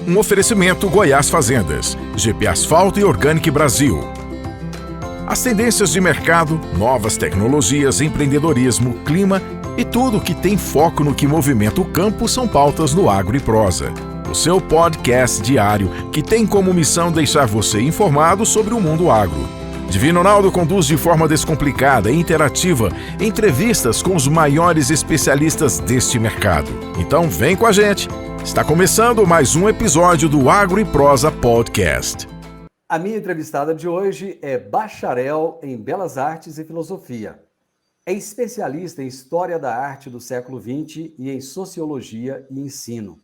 Um oferecimento Goiás Fazendas, GP Asfalto e Organic Brasil. As tendências de mercado, novas tecnologias, empreendedorismo, clima e tudo que tem foco no que movimenta o campo são pautas no Agro e Prosa. O seu podcast diário que tem como missão deixar você informado sobre o mundo agro. Divino Ronaldo conduz de forma descomplicada e interativa entrevistas com os maiores especialistas deste mercado. Então vem com a gente! Está começando mais um episódio do Agro e Prosa Podcast. A minha entrevistada de hoje é bacharel em Belas Artes e Filosofia. É especialista em História da Arte do século XX e em Sociologia e Ensino.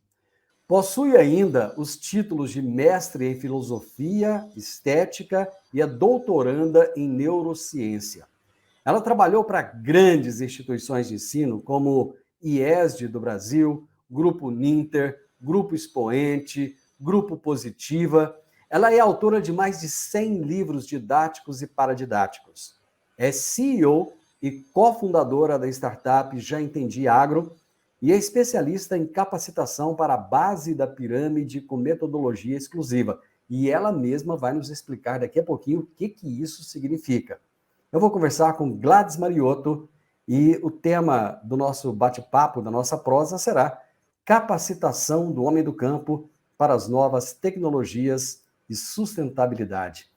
Possui ainda os títulos de mestre em Filosofia, Estética e é doutoranda em Neurociência. Ela trabalhou para grandes instituições de ensino como IESD do Brasil, Grupo Ninter, Grupo Expoente, Grupo Positiva. Ela é autora de mais de 100 livros didáticos e paradidáticos. É CEO e cofundadora da startup Já Entendi Agro e é especialista em capacitação para a base da pirâmide com metodologia exclusiva. E ela mesma vai nos explicar daqui a pouquinho o que isso significa. Eu vou conversar com Gladys Mariotto e o tema do nosso bate-papo, da nossa prosa, será capacitação do homem do campo para as novas tecnologias e sustentabilidade.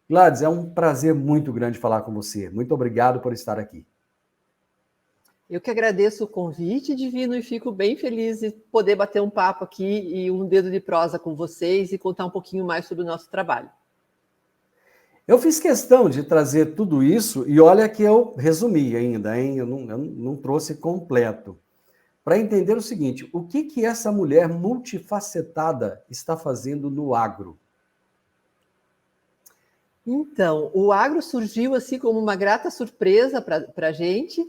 Gladys, é um prazer muito grande falar com você. Muito obrigado por estar aqui. Eu que agradeço o convite, Divino, e fico bem feliz de poder bater um papo aqui e um dedo de prosa com vocês e contar um pouquinho mais sobre o nosso trabalho. Eu fiz questão de trazer tudo isso e olha que eu resumi ainda, hein? Eu não trouxe completo. Para entender o seguinte, o que essa mulher multifacetada está fazendo no agro? Então, o agro surgiu assim como uma grata surpresa para a gente,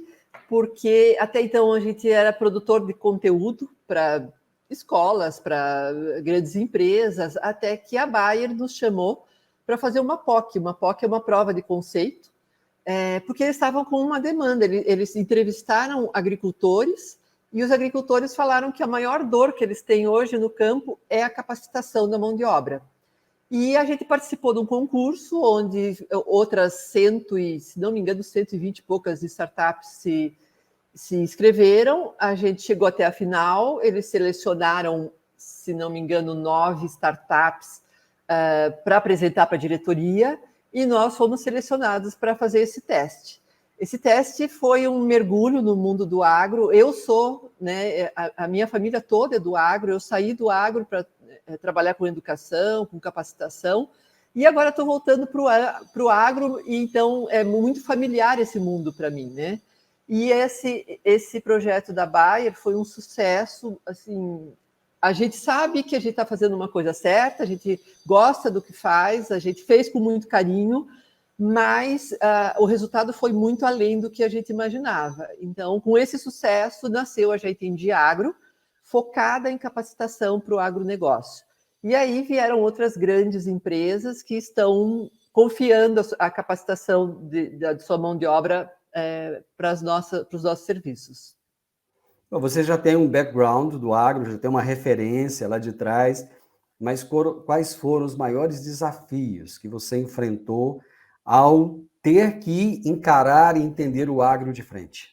porque até então a gente era produtor de conteúdo para escolas, para grandes empresas, até que a Bayer nos chamou para fazer uma POC. Uma POC é uma prova de conceito, porque eles estavam com uma demanda. Eles entrevistaram agricultores e os agricultores falaram que a maior dor que eles têm hoje no campo é a capacitação da mão de obra. E a gente participou de um concurso onde outras 100 e, se não me engano, 120 e poucas startups se inscreveram. A gente chegou até a final, eles selecionaram, se não me engano, 9 startups para apresentar para a diretoria e nós fomos selecionados para fazer esse teste. Esse teste foi um mergulho no mundo do agro. Eu sou, a minha família toda é do agro, eu saí do agro para trabalhar com educação, com capacitação, e agora estou voltando para o agro, e então é muito familiar esse mundo para mim, né? E esse projeto da Bayer foi um sucesso, assim, a gente sabe que a gente está fazendo uma coisa certa, a gente gosta do que faz, a gente fez com muito carinho, mas o resultado foi muito além do que a gente imaginava. Então, com esse sucesso, nasceu a Já Entendi Agro, focada em capacitação para o agronegócio. E aí vieram outras grandes empresas que estão confiando a capacitação de sua mão de obra para os nossos serviços. Bom, você já tem um background do agro, já tem uma referência lá de trás, mas quais foram os maiores desafios que você enfrentou ao ter que encarar e entender o agro de frente?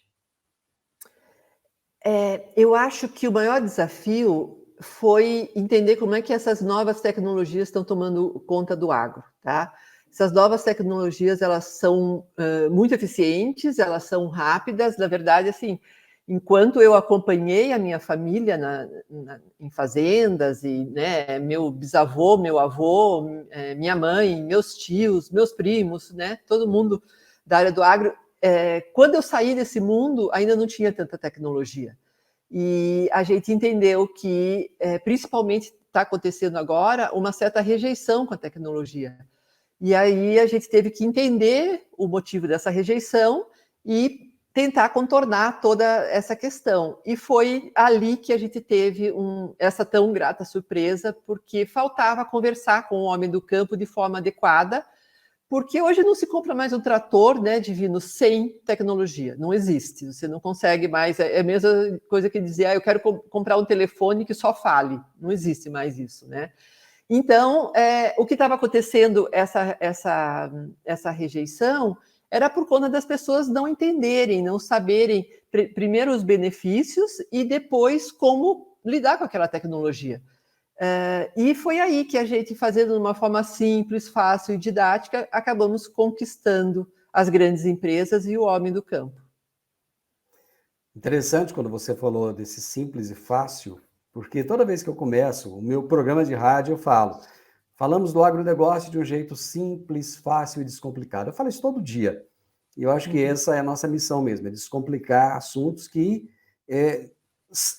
Eu acho que o maior desafio foi entender como é que essas novas tecnologias estão tomando conta do agro, tá? Essas novas tecnologias, elas são muito eficientes, elas são rápidas. Na verdade, assim, enquanto eu acompanhei a minha família em fazendas, e meu bisavô, meu avô, minha mãe, meus tios, meus primos, todo mundo da área do agro, quando eu saí desse mundo, ainda não tinha tanta tecnologia. E a gente entendeu que, principalmente, está acontecendo agora uma certa rejeição com a tecnologia. E aí a gente teve que entender o motivo dessa rejeição e tentar contornar toda essa questão. E foi ali que a gente teve essa tão grata surpresa, porque faltava conversar com o homem do campo de forma adequada Porque hoje não se compra mais um trator, né, Divino, sem tecnologia. Não existe. Você não consegue mais. É a mesma coisa que dizer, eu quero comprar um telefone que só fale. Não existe mais isso, né? Então, o que estava acontecendo, essa rejeição, era por conta das pessoas não entenderem, não saberem, primeiro, os benefícios e depois como lidar com aquela tecnologia. E foi aí que a gente, fazendo de uma forma simples, fácil e didática, acabamos conquistando as grandes empresas e o homem do campo. Interessante quando você falou desse simples e fácil, porque toda vez que eu começo o meu programa de rádio, eu falamos do agronegócio de um jeito simples, fácil e descomplicado. Eu falo isso todo dia. E eu acho que essa é a nossa missão mesmo, é descomplicar assuntos que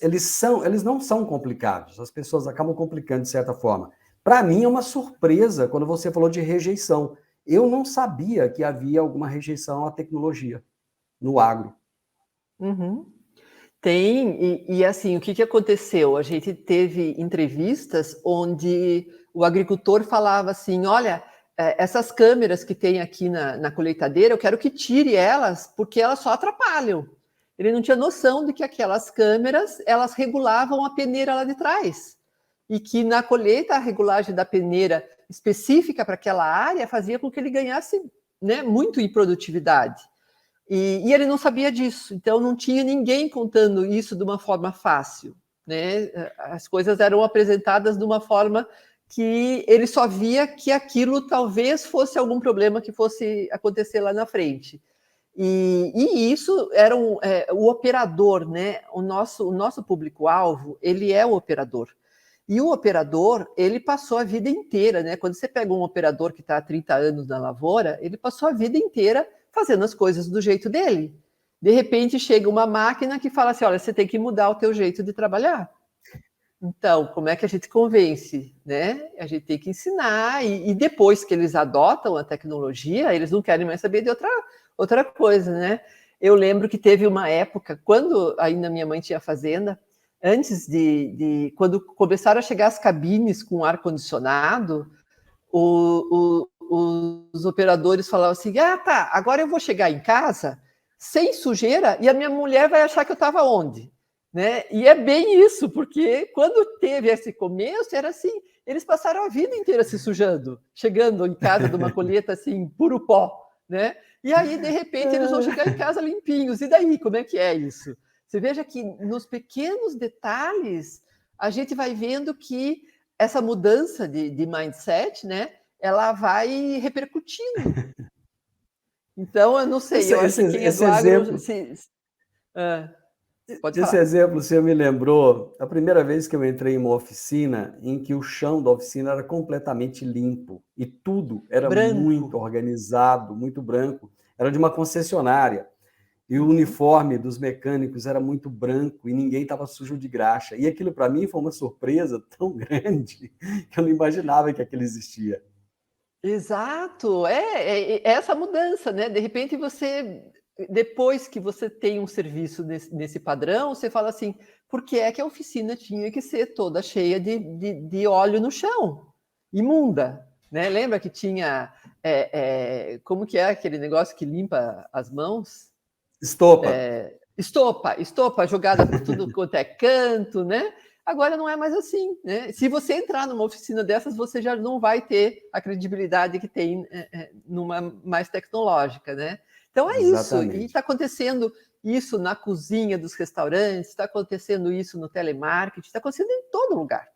eles não são complicados. As pessoas acabam complicando de certa forma. Para mim é uma surpresa quando você falou de rejeição. Eu não sabia que havia alguma rejeição à tecnologia no agro. Uhum. Tem, e assim, o que aconteceu? A gente teve entrevistas onde o agricultor falava assim, olha, essas câmeras que tem aqui na colheitadeira, eu quero que tire elas, porque elas só atrapalham. Ele não tinha noção de que aquelas câmeras, elas regulavam a peneira lá de trás. E que na colheita, a regulagem da peneira específica para aquela área fazia com que ele ganhasse, né, muito em produtividade. E ele não sabia disso, então não tinha ninguém contando isso de uma forma fácil, né? As coisas eram apresentadas de uma forma que ele só via que aquilo talvez fosse algum problema que fosse acontecer lá na frente. E isso era o operador, né? O nosso público-alvo, ele é o operador. E o operador, ele passou a vida inteira, né? Quando você pega um operador que está há 30 anos na lavoura, ele passou a vida inteira fazendo as coisas do jeito dele. De repente chega uma máquina que fala assim, olha, você tem que mudar o teu jeito de trabalhar. Então, como é que a gente convence, né? A gente tem que ensinar, e depois que eles adotam a tecnologia, eles não querem mais saber de outra coisa, né? Eu lembro que teve uma época, quando ainda minha mãe tinha fazenda, antes quando começaram a chegar as cabines com ar-condicionado, os operadores falavam assim, tá, agora eu vou chegar em casa sem sujeira e a minha mulher vai achar que eu estava onde? Né? E é bem isso, porque quando teve esse começo, era assim, eles passaram a vida inteira se sujando, chegando em casa de uma colheita assim, puro pó, né? E aí, de repente, eles vão chegar em casa limpinhos. E daí, como é que é isso? Você veja que nos pequenos detalhes, a gente vai vendo que essa mudança de mindset, né, ela vai repercutindo. Então, eu não sei, eu acho que quem é do agro... Pode Esse falar. exemplo, você me lembrou a primeira vez que eu entrei em uma oficina em que o chão da oficina era completamente limpo e tudo era muito Branco. organizado, muito branco. Era de uma concessionária e o uniforme dos mecânicos era muito branco e ninguém estava sujo de graxa. E aquilo para mim foi uma surpresa tão grande que eu não imaginava que aquilo existia. Exato, é essa mudança, né? De repente depois que você tem um serviço nesse padrão, você fala assim, por que é que a oficina tinha que ser toda cheia de óleo no chão? Imunda, né? Lembra que tinha, como que é aquele negócio que limpa as mãos? Estopa. Estopa jogada por tudo quanto é canto, né? Agora não é mais assim, né? Se você entrar numa oficina dessas, você já não vai ter a credibilidade que tem numa mais tecnológica, né? Então é isso, e está acontecendo isso na cozinha dos restaurantes, está acontecendo isso no telemarketing, está acontecendo em todo lugar,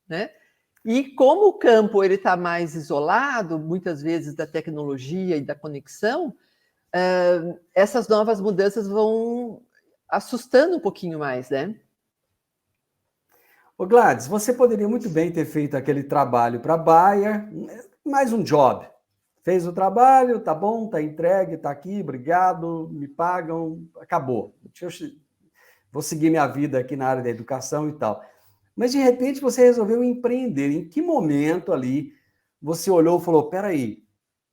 né? E como o campo ele está mais isolado, muitas vezes da tecnologia e da conexão, essas novas mudanças vão assustando um pouquinho mais, né? Ô Gladys, você poderia muito bem ter feito aquele trabalho para a Bayer, mais um job. Fez o trabalho, tá bom, tá entregue, tá aqui, obrigado, me pagam, acabou. Vou seguir minha vida aqui na área da educação e tal. Mas, de repente, você resolveu empreender. Em que momento ali você olhou e falou, peraí,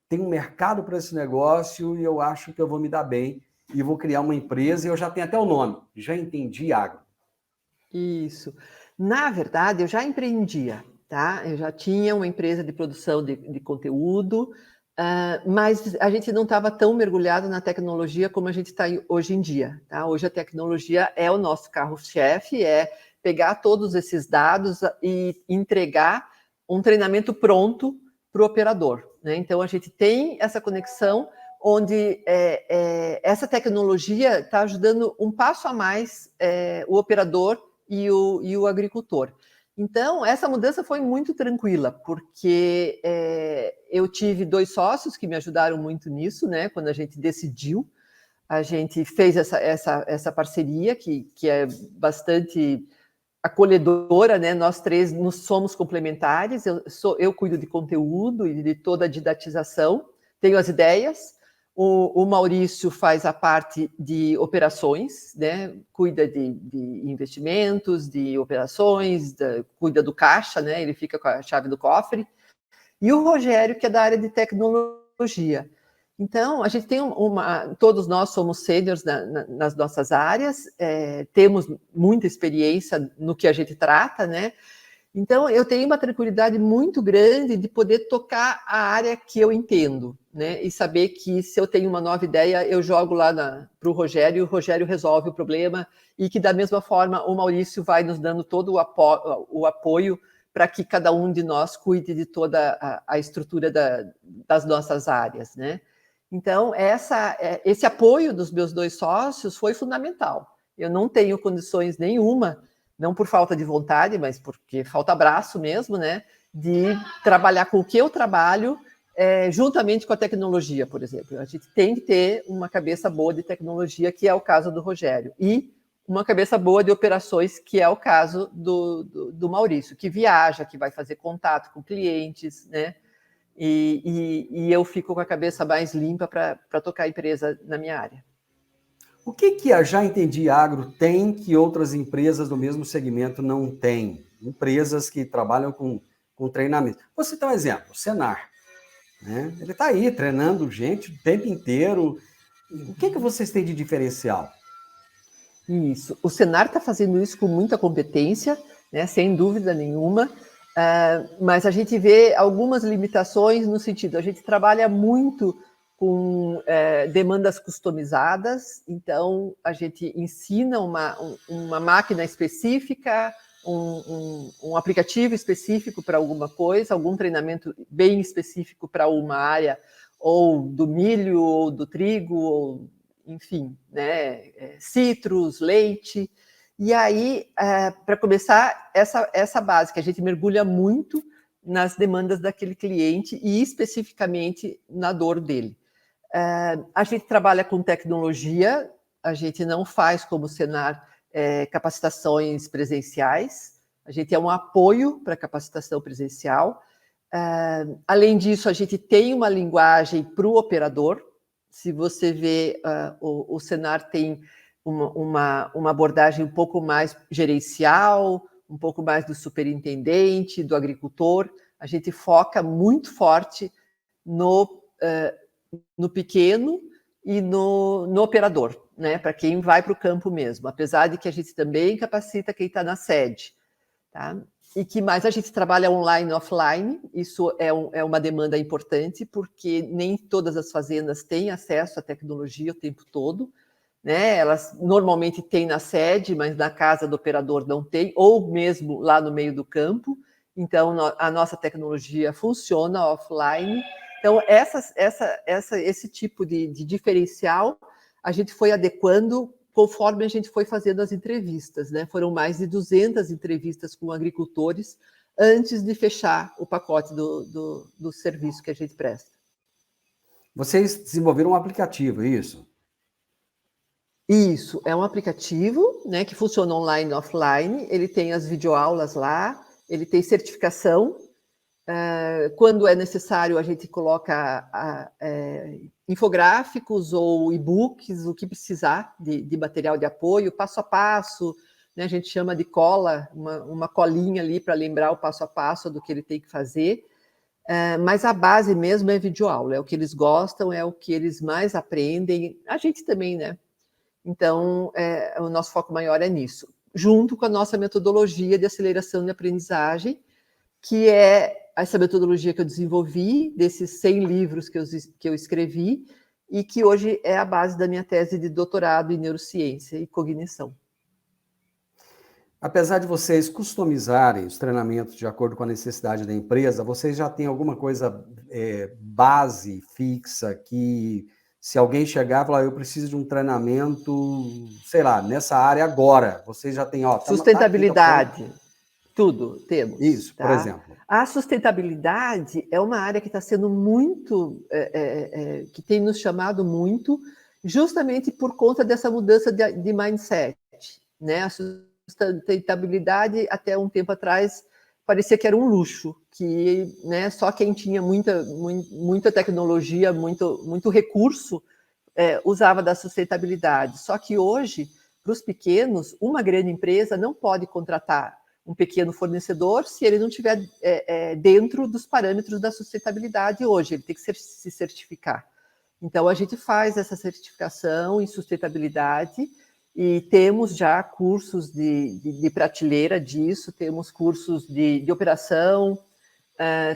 tem um mercado para esse negócio e eu acho que eu vou me dar bem e vou criar uma empresa e eu já tenho até o nome, já entendi agro. Isso. Na verdade, eu já empreendia, tá? Eu já tinha uma empresa de produção de conteúdo, Mas a gente não estava tão mergulhado na tecnologia como a gente está hoje em dia. Tá? Hoje a tecnologia é o nosso carro-chefe, é pegar todos esses dados e entregar um treinamento pronto para o operador. Né? Então, a gente tem essa conexão onde essa tecnologia está ajudando um passo a mais o operador e o agricultor. Então, essa mudança foi muito tranquila, porque eu tive 2 sócios que me ajudaram muito nisso, né? Quando a gente decidiu, a gente fez essa parceria, que é bastante acolhedora, né? Nós 3 nos somos complementares, eu cuido de conteúdo e de toda a didatização, tenho as ideias, o Maurício faz a parte de operações, né? Cuida de investimentos, de operações, cuida do caixa, né? Ele fica com a chave do cofre. E o Rogério, que é da área de tecnologia. Então, a gente tem todos nós somos sêniores nas nossas áreas, temos muita experiência no que a gente trata, né? Então, eu tenho uma tranquilidade muito grande de poder tocar a área que eu entendo, né? E saber que se eu tenho uma nova ideia, eu jogo lá para o Rogério e o Rogério resolve o problema, e que, da mesma forma, o Maurício vai nos dando todo o apoio para que cada um de nós cuide de toda a estrutura das nossas áreas, né? Então, esse apoio dos meus 2 sócios foi fundamental. Eu não tenho condições nenhuma, não por falta de vontade, mas porque falta braço mesmo, né? De trabalhar com o que eu trabalho, juntamente com a tecnologia, por exemplo. A gente tem que ter uma cabeça boa de tecnologia, que é o caso do Rogério, e uma cabeça boa de operações, que é o caso do Maurício, que viaja, que vai fazer contato com clientes, né? E eu fico com a cabeça mais limpa para tocar a empresa na minha área. O que a Já Entendi Agro tem que outras empresas do mesmo segmento não têm? Empresas que trabalham com treinamento. Vou citar um exemplo, o Senar. Né? Ele está aí treinando gente o tempo inteiro. O que vocês têm de diferencial? Isso. O Senar está fazendo isso com muita competência, né? Sem dúvida nenhuma. Mas a gente vê algumas limitações no sentido, a gente trabalha muito com demandas customizadas, então a gente ensina uma máquina específica, um aplicativo específico para alguma coisa, algum treinamento bem específico para uma área, ou do milho, ou do trigo, ou, enfim, né, citros, leite. E aí, para começar, essa base, que a gente mergulha muito nas demandas daquele cliente e especificamente na dor dele. A gente trabalha com tecnologia, a gente não faz como Senar capacitações presenciais, a gente é um apoio para a capacitação presencial. Além disso, a gente tem uma linguagem para o operador. Se você vê, o Senar tem uma abordagem um pouco mais gerencial, um pouco mais do superintendente, do agricultor. A gente foca muito forte no pequeno e no operador, né? Para quem vai para o campo mesmo, apesar de que a gente também capacita quem está na sede. Tá? E que mais a gente trabalha online e offline, isso é uma demanda importante, porque nem todas as fazendas têm acesso à tecnologia o tempo todo, né? Elas normalmente têm na sede, mas na casa do operador não tem, ou mesmo lá no meio do campo. Então, a nossa tecnologia funciona offline. Então, esse tipo de diferencial a gente foi adequando conforme a gente foi fazendo as entrevistas, né? Foram mais de 200 entrevistas com agricultores antes de fechar o pacote do serviço que a gente presta. Vocês desenvolveram um aplicativo, é isso? Isso, é um aplicativo, né, que funciona online e offline, ele tem as videoaulas lá, ele tem certificação. Quando é necessário, a gente coloca infográficos ou e-books, o que precisar de material de apoio, passo a passo, né, a gente chama de cola, uma colinha ali para lembrar o passo a passo do que ele tem que fazer. Mas a base mesmo é videoaula, é o que eles gostam, é o que eles mais aprendem, a gente também, né? Então, o nosso foco maior é nisso, junto com a nossa metodologia de aceleração de aprendizagem, que é essa metodologia que eu desenvolvi, desses 100 livros que eu escrevi, e que hoje é a base da minha tese de doutorado em neurociência e cognição. Apesar de vocês customizarem os treinamentos de acordo com a necessidade da empresa, vocês já têm alguma coisa base, fixa, que se alguém chegar e falar, eu preciso de um treinamento, sei lá, nessa área agora, vocês já têm... Sustentabilidade, tudo temos. Isso, tá? Por exemplo. A sustentabilidade é uma área que está sendo muito, que tem nos chamado muito, justamente por conta dessa mudança de mindset, né? A sustentabilidade, até um tempo atrás, parecia que era um luxo, que, né, só quem tinha muita tecnologia, muito recurso, usava da sustentabilidade. Só que hoje, para os pequenos, uma grande empresa não pode contratar um pequeno fornecedor se ele não estiver dentro dos parâmetros da sustentabilidade hoje, ele tem que se certificar. Então, a gente faz essa certificação em sustentabilidade, e temos já cursos de prateleira disso, temos cursos de operação,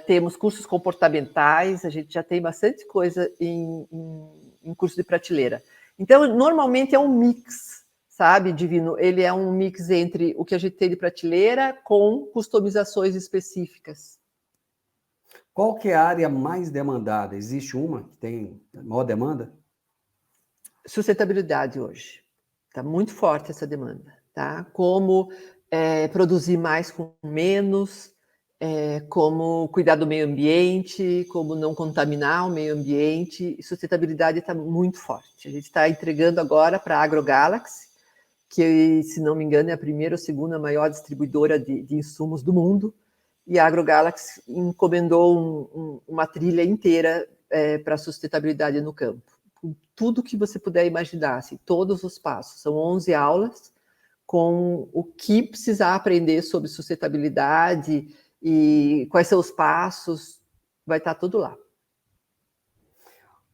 temos cursos comportamentais, a gente já tem bastante coisa em curso de prateleira. Então, normalmente é um mix, sabe, Divino? Ele é um mix entre o que a gente tem de prateleira com customizações específicas. Qual que é a área mais demandada? Existe uma que tem maior demanda? Sustentabilidade hoje. Está muito forte essa demanda, tá? Como produzir mais com menos, como cuidar do meio ambiente, como não contaminar o meio ambiente. Sustentabilidade está muito forte. A gente está entregando agora para a AgroGalaxy, que, se não me engano, é a primeira ou segunda maior distribuidora de insumos do mundo, e a AgroGalaxy encomendou uma trilha inteira para a sustentabilidade no campo. Tudo que você puder imaginar, assim, todos os passos. São 11 aulas com o que precisar aprender sobre sustentabilidade e quais são os passos, vai estar tudo lá.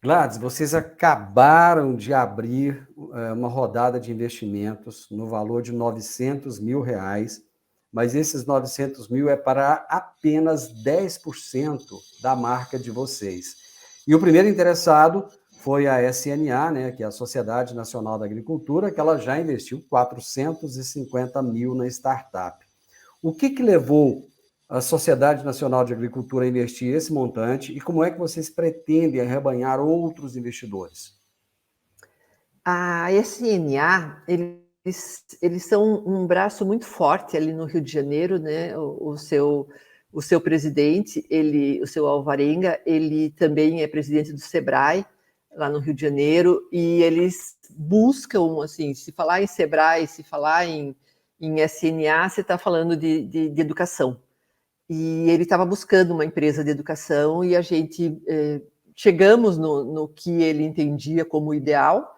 Gladys, vocês acabaram de abrir uma rodada de investimentos no valor de R$900 mil, mas esses 900 mil é para apenas 10% da marca de vocês. E o primeiro interessado foi a SNA, né, que é a Sociedade Nacional da Agricultura, que ela já investiu 450 mil na startup. O que levou a Sociedade Nacional de Agricultura a investir esse montante e como é que vocês pretendem arrebanhar outros investidores? A SNA, eles são um braço muito forte ali no Rio de Janeiro, né? O seu presidente, o seu Alvarenga, ele também é presidente do Sebrae, lá no Rio de Janeiro, e eles buscam, assim, se falar em Sebrae, se falar em SNA, você está falando de educação. E ele estava buscando uma empresa de educação e a gente chegamos no que ele entendia como ideal,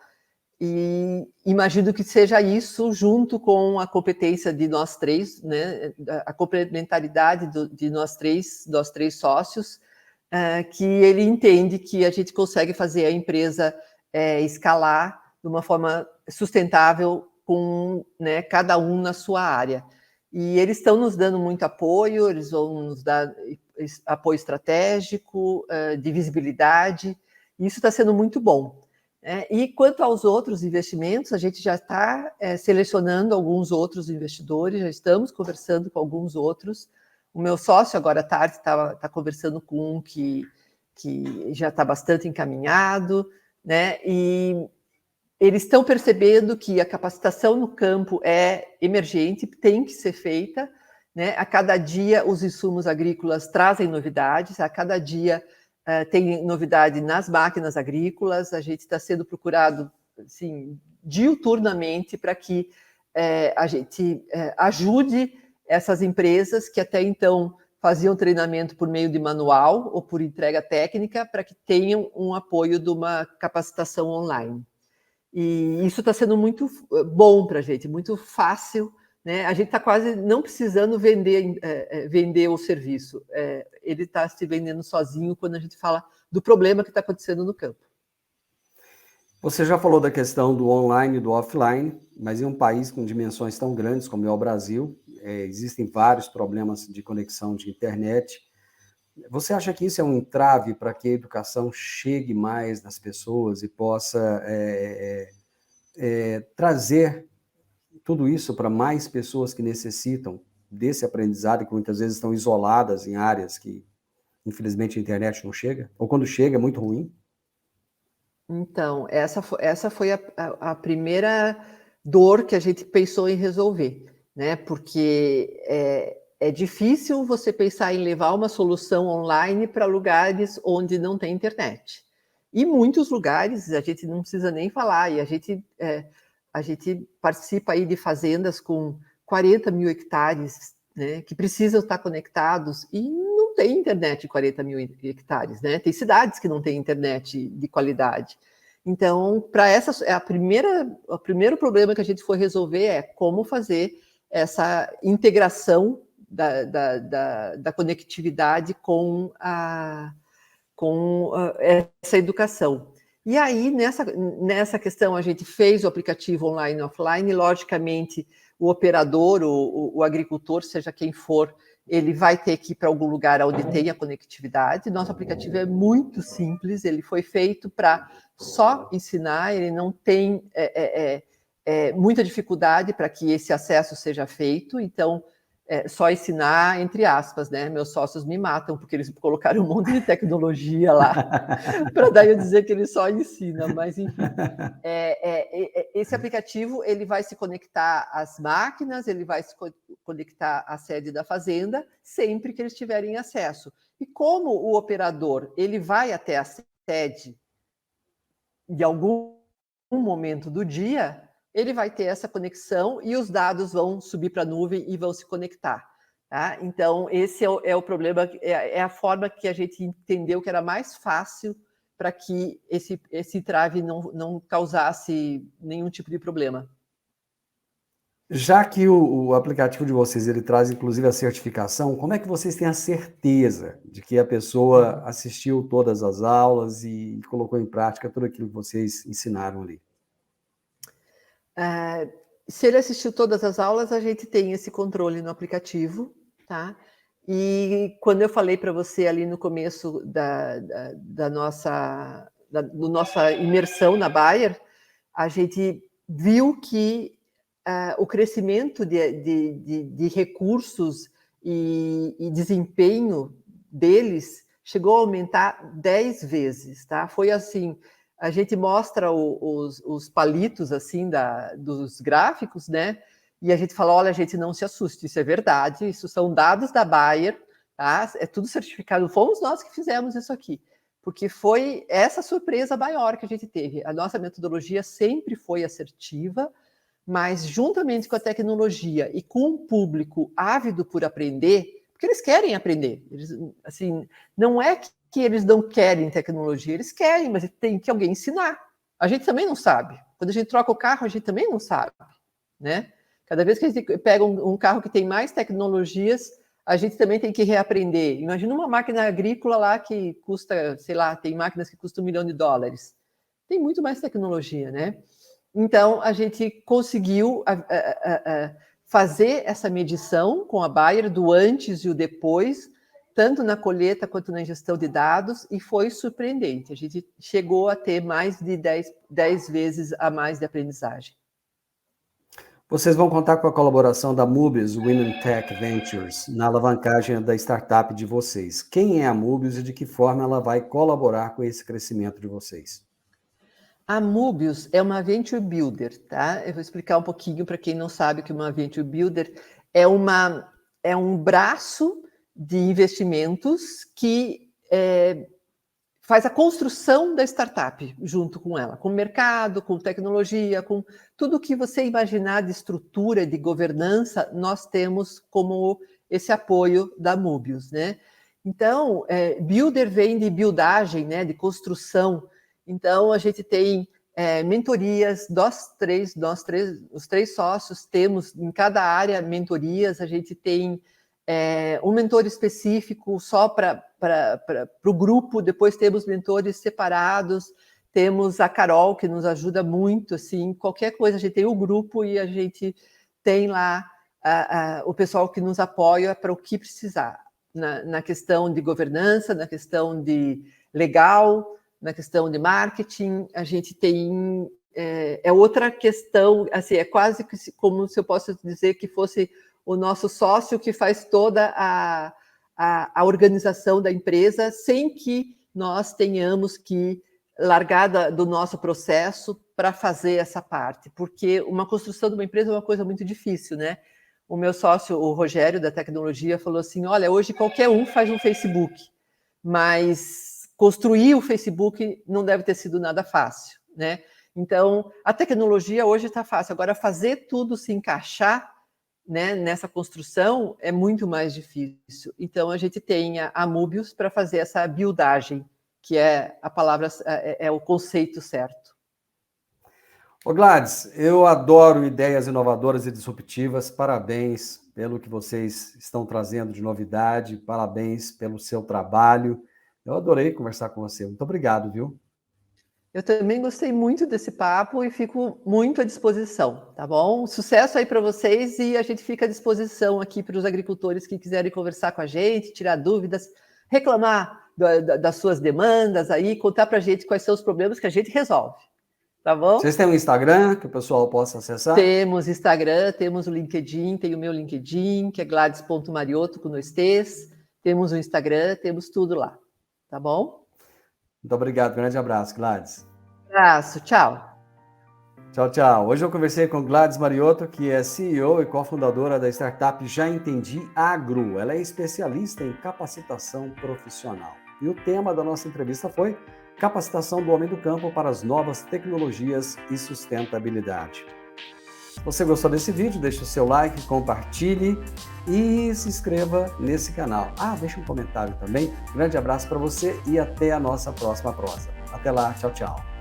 e imagino que seja isso, junto com a competência de nós três, né, a complementaridade de nós três sócios, que ele entende que a gente consegue fazer a empresa escalar de uma forma sustentável, com, né, cada um na sua área. E eles estão nos dando muito apoio, eles vão nos dar apoio estratégico, de visibilidade, e isso está sendo muito bom. E quanto aos outros investimentos, a gente já está selecionando alguns outros investidores, já estamos conversando com alguns outros. O meu sócio, agora à tarde, está conversando com um que já está bastante encaminhado, né? E eles estão percebendo que a capacitação no campo é emergente, tem que ser feita, né? A cada dia os insumos agrícolas trazem novidades, a cada dia tem novidade nas máquinas agrícolas, a gente está sendo procurado, assim, diuturnamente para que a gente ajude essas empresas que até então faziam treinamento por meio de manual ou por entrega técnica, para que tenham um apoio de uma capacitação online. E isso está sendo muito bom para a gente, muito fácil, né? A gente está quase não precisando vender o serviço. Ele está se vendendo sozinho quando a gente fala do problema que está acontecendo no campo. Você já falou da questão do online e do offline, mas em um país com dimensões tão grandes como é o Brasil, existem vários problemas de conexão de internet. Você acha que isso é um entrave para que a educação chegue mais nas pessoas e possa trazer tudo isso para mais pessoas que necessitam desse aprendizado e que muitas vezes estão isoladas em áreas que, infelizmente, a internet não chega? Ou quando chega, é muito ruim? Então, essa foi a primeira dor que a gente pensou em resolver, né? Porque é difícil você pensar em levar uma solução online para lugares onde não tem internet. E muitos lugares, a gente não precisa nem falar, e a gente participa aí de fazendas com 40 mil hectares, né, que precisam estar conectados, e não tem internet em 40 mil hectares, né? Tem cidades que não têm internet de qualidade. Então, para essa, o primeiro problema que a gente foi resolver é como fazer essa integração da conectividade com essa educação. E aí, nessa questão, a gente fez o aplicativo online e offline, logicamente, o operador, o agricultor, seja quem for, ele vai ter que ir para algum lugar onde tenha conectividade. Nosso aplicativo é muito simples, ele foi feito para só ensinar, ele não tem muita dificuldade para que esse acesso seja feito, então, só ensinar, entre aspas, né? Meus sócios me matam, porque eles colocaram um monte de tecnologia lá, para daí eu dizer que ele só ensina, mas enfim. Esse aplicativo, ele vai se conectar às máquinas, ele vai se conectar à sede da fazenda, sempre que eles tiverem acesso. E como o operador, ele vai até a sede de algum momento do dia, ele vai ter essa conexão e os dados vão subir para a nuvem e vão se conectar. Tá? Então, esse é o problema, é a forma que a gente entendeu que era mais fácil para que esse trave não causasse nenhum tipo de problema. Já que o aplicativo de vocês, ele traz inclusive a certificação, como é que vocês têm a certeza de que a pessoa assistiu todas as aulas e colocou em prática tudo aquilo que vocês ensinaram ali? Se ele assistiu todas as aulas, a gente tem esse controle no aplicativo, tá? E quando eu falei para você ali no começo da nossa imersão na Bayer, a gente viu que o crescimento de recursos e desempenho deles chegou a aumentar 10 vezes, tá? Foi assim, a gente mostra os palitos assim dos gráficos, né? E a gente fala, olha, gente, não se assuste, isso é verdade, isso são dados da Bayer, tá? É tudo certificado, fomos nós que fizemos isso aqui, porque foi essa surpresa maior que a gente teve. A nossa metodologia sempre foi assertiva, mas juntamente com a tecnologia e com um público ávido por aprender, porque eles querem aprender, eles, assim, não é que eles não querem tecnologia, eles querem, mas tem que alguém ensinar. A gente também não sabe. Quando a gente troca o carro, a gente também não sabe, né? Cada vez que a gente pega um carro que tem mais tecnologias, a gente também tem que reaprender. Imagina uma máquina agrícola lá que custa, sei lá, tem máquinas que custam $1 milhão. Tem muito mais tecnologia, né? Então, a gente conseguiu fazer essa medição com a Bayer do antes e o depois, tanto na colheita quanto na ingestão de dados, e foi surpreendente. A gente chegou a ter mais de 10 vezes a mais de aprendizagem. Vocês vão contar com a colaboração da Mobius Women Tech Ventures na alavancagem da startup de vocês. Quem é a Mobius e de que forma ela vai colaborar com esse crescimento de vocês? A Mobius é uma Venture Builder, tá? Eu vou explicar um pouquinho para quem não sabe que uma Venture Builder é um braço de investimentos que faz a construção da startup junto com ela, com o mercado, com tecnologia, com tudo que você imaginar de estrutura, de governança, nós temos como esse apoio da Mobius, né? Então, builder vem de buildagem, né? De construção. Então, a gente tem mentorias, os três sócios temos em cada área mentorias, a gente tem um mentor específico só para o grupo, depois temos mentores separados, temos a Carol, que nos ajuda muito, assim, qualquer coisa, a gente tem o grupo e a gente tem lá o pessoal que nos apoia para o que precisar. na questão de governança, na questão de legal, na questão de marketing. A gente tem outra questão, assim, é quase como se eu posso dizer que fosse o nosso sócio que faz toda a organização da empresa, sem que nós tenhamos que largar do nosso processo para fazer essa parte, porque uma construção de uma empresa é uma coisa muito difícil, né? O meu sócio, o Rogério, da tecnologia, falou assim, olha, hoje qualquer um faz um Facebook, mas construir o Facebook não deve ter sido nada fácil, né? Então, a tecnologia hoje está fácil, agora fazer tudo se encaixar, né, nessa construção é muito mais difícil. Então, a gente tem a Mobius para fazer essa buildagem, que é a palavra, é o conceito certo. Ô Gladys, eu adoro ideias inovadoras e disruptivas. Parabéns pelo que vocês estão trazendo de novidade, parabéns pelo seu trabalho. Eu adorei conversar com você. Muito obrigado, viu? Eu também gostei muito desse papo e fico muito à disposição, tá bom? Sucesso aí para vocês e a gente fica à disposição aqui para os agricultores que quiserem conversar com a gente, tirar dúvidas, reclamar das suas demandas aí, contar para a gente quais são os problemas que a gente resolve, tá bom? Vocês têm um Instagram que o pessoal possa acessar? Temos Instagram, temos o LinkedIn, tem o meu LinkedIn, que é gladys.mariotto com 2 T's, temos o Instagram, temos tudo lá, tá bom? Muito obrigado, grande abraço, Gladys. Abraço, tchau. Tchau, tchau. Hoje eu conversei com Gladys Mariotto, que é CEO e cofundadora da startup Já Entendi Agro. Ela é especialista em capacitação profissional. E o tema da nossa entrevista foi capacitação do homem do campo para as novas tecnologias e sustentabilidade. Se você gostou desse vídeo, deixe o seu like, compartilhe e se inscreva nesse canal. Deixe um comentário também. Grande abraço para você e até a nossa próxima prosa. Até lá, tchau, tchau.